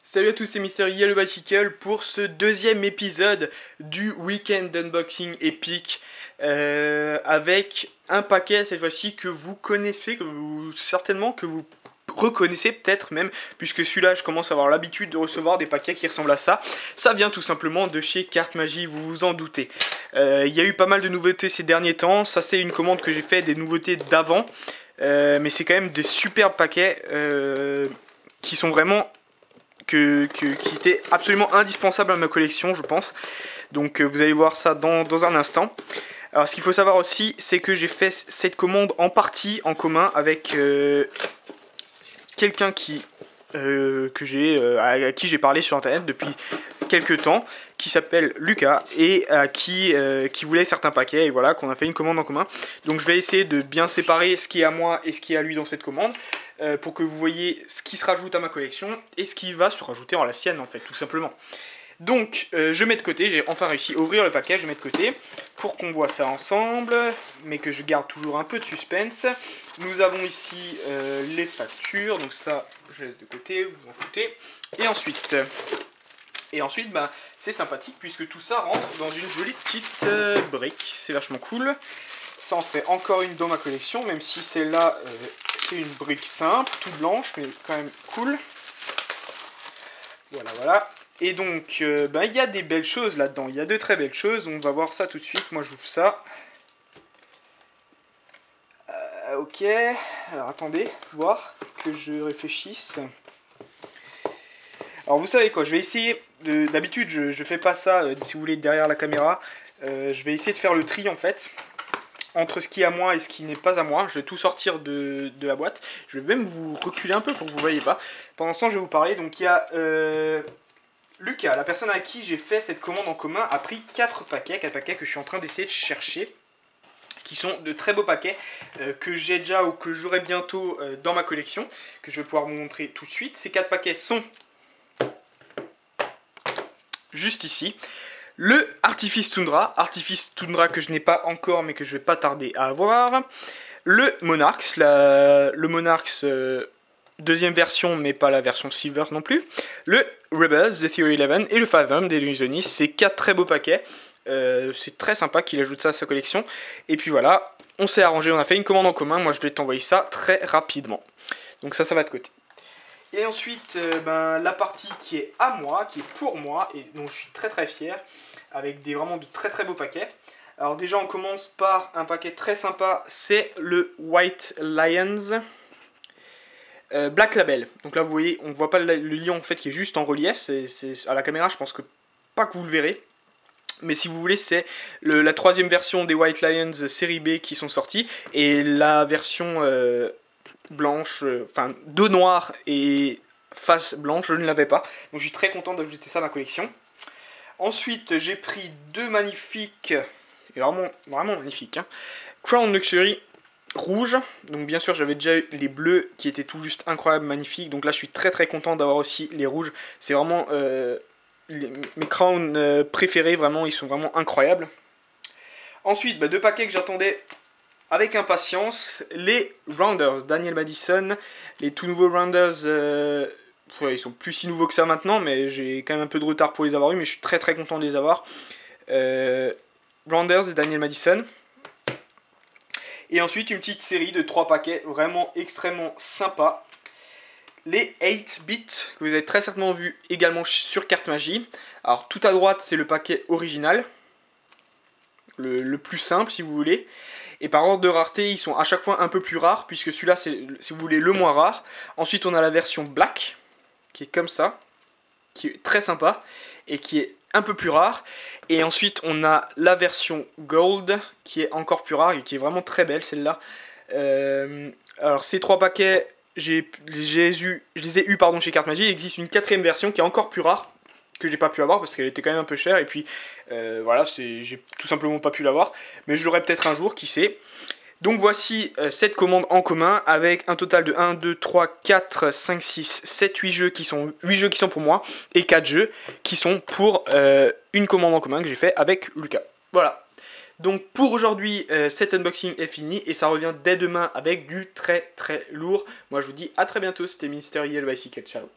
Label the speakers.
Speaker 1: Salut à tous, c'est Mister Yellow Bicycle pour ce deuxième épisode du Weekend Unboxing épique avec un paquet cette fois-ci que vous connaissez, certainement que vous reconnaissez peut-être même, puisque celui-là je commence à avoir l'habitude de recevoir des paquets qui ressemblent à ça. Ça vient tout simplement de chez Carte Magie, vous vous en doutez. Il y a eu pas mal de nouveautés ces derniers temps, ça c'est une commande que j'ai fait des nouveautés d'avant, mais c'est quand même des superbes paquets qui sont vraiment... qui était absolument indispensable à ma collection, je pense. Donc vous allez voir ça dans un instant. Alors ce qu'il faut savoir aussi, c'est que j'ai fait cette commande en partie en commun avec quelqu'un à qui j'ai parlé sur internet depuis quelques temps, qui s'appelle Lucas et qui voulait certains paquets, et voilà, qu'on a fait une commande en commun. Donc je vais essayer de bien séparer ce qui est à moi et ce qui est à lui dans cette commande, pour que vous voyez ce qui se rajoute à ma collection et ce qui va se rajouter en la sienne, en fait, tout simplement. Donc je mets de côté, j'ai enfin réussi à ouvrir le paquet, je mets de côté pour qu'on voit ça ensemble, mais que je garde toujours un peu de suspense. Nous avons ici les factures, donc ça je laisse de côté, vous en foutez. Et ensuite bah, c'est sympathique puisque tout ça rentre dans une jolie petite brique, c'est vachement cool. Ça en fait encore une dans ma collection, même si celle-là c'est une brique simple, toute blanche, mais quand même cool. Voilà, voilà. Et donc, il y a des belles choses là-dedans. Il y a de très belles choses. On va voir ça tout de suite. Moi, j'ouvre ça. Ok. Alors, attendez. Voir que je réfléchisse. Alors, vous savez quoi. Je vais essayer... D'habitude, je fais pas ça, si vous voulez, derrière la caméra. Je vais essayer de faire le tri, en fait, entre ce qui est à moi et ce qui n'est pas à moi. Je vais tout sortir de la boîte. Je vais même vous reculer un peu pour que vous ne voyez pas. Pendant ce temps, je vais vous parler. Donc, il y a... Lucas, la personne à qui j'ai fait cette commande en commun, a pris 4 paquets que je suis en train d'essayer de chercher, qui sont de très beaux paquets que j'ai déjà ou que j'aurai bientôt dans ma collection, que je vais pouvoir vous montrer tout de suite. Ces 4 paquets sont juste ici. Le Artifice Tundra que je n'ai pas encore mais que je vais pas tarder à avoir. Le Monarchs, le Monarchs deuxième version, mais pas la version Silver non plus. Le Rebels de Theory 11 et le Fathom des Illusionistes. C'est 4 très beaux paquets. C'est très sympa qu'il ajoute ça à sa collection. Et puis voilà, on s'est arrangé, on a fait une commande en commun. Moi, je vais t'envoyer ça très rapidement. Donc ça va de côté. Et ensuite, la partie qui est à moi, qui est pour moi, et dont je suis très très fier, avec vraiment de très très beaux paquets. Alors déjà, on commence par un paquet très sympa, c'est le White Lions. Black Label, donc là vous voyez, on ne voit pas le lion en fait qui est juste en relief, c'est à la caméra je pense que pas que vous le verrez, mais si vous voulez c'est la troisième version des White Lions série B qui sont sortis, et la version blanche, enfin dos noir et face blanche, je ne l'avais pas, donc je suis très content d'ajouter ça à ma collection. Ensuite j'ai pris deux magnifiques, et vraiment magnifiques, hein, Crown Luxury rouge, donc bien sûr j'avais déjà eu les bleus qui étaient tout juste incroyables, magnifiques, donc là je suis très très content d'avoir aussi les rouges, c'est vraiment mes crowns préférés, vraiment ils sont vraiment incroyables. Ensuite deux paquets que j'attendais avec impatience, les Rounders, Daniel Madison, les tout nouveaux Rounders, ils sont plus si nouveaux que ça maintenant, mais j'ai quand même un peu de retard pour les avoir eu, mais je suis très très content de les avoir. Rounders et Daniel Madison. Et ensuite une petite série de 3 paquets vraiment extrêmement sympas. Les 8-bits que vous avez très certainement vu également sur Carte Magie. Alors tout à droite c'est le paquet original, le plus simple si vous voulez. Et par ordre de rareté ils sont à chaque fois un peu plus rares, puisque celui-là c'est, si vous voulez, le moins rare. Ensuite on a la version black qui est comme ça, qui est très sympa et qui est un peu plus rare. Et ensuite on a la version gold qui est encore plus rare et qui est vraiment très belle celle-là. Alors ces 3 paquets je les ai eu chez Carte Magie. Il existe une 4ème version qui est encore plus rare, que j'ai pas pu avoir parce qu'elle était quand même un peu chère, et puis voilà, j'ai tout simplement pas pu l'avoir, mais je l'aurai peut-être un jour, qui sait. Donc voici cette commande en commun avec un total de 1, 2, 3, 4, 5, 6, 7, 8 jeux qui sont, 8 jeux qui sont pour moi et 4 jeux qui sont pour une commande en commun que j'ai fait avec Lucas. Voilà. Donc pour aujourd'hui, cet unboxing est fini et ça revient dès demain avec du très très lourd. Moi je vous dis à très bientôt, c'était Mister Yellow Bicycle, ciao.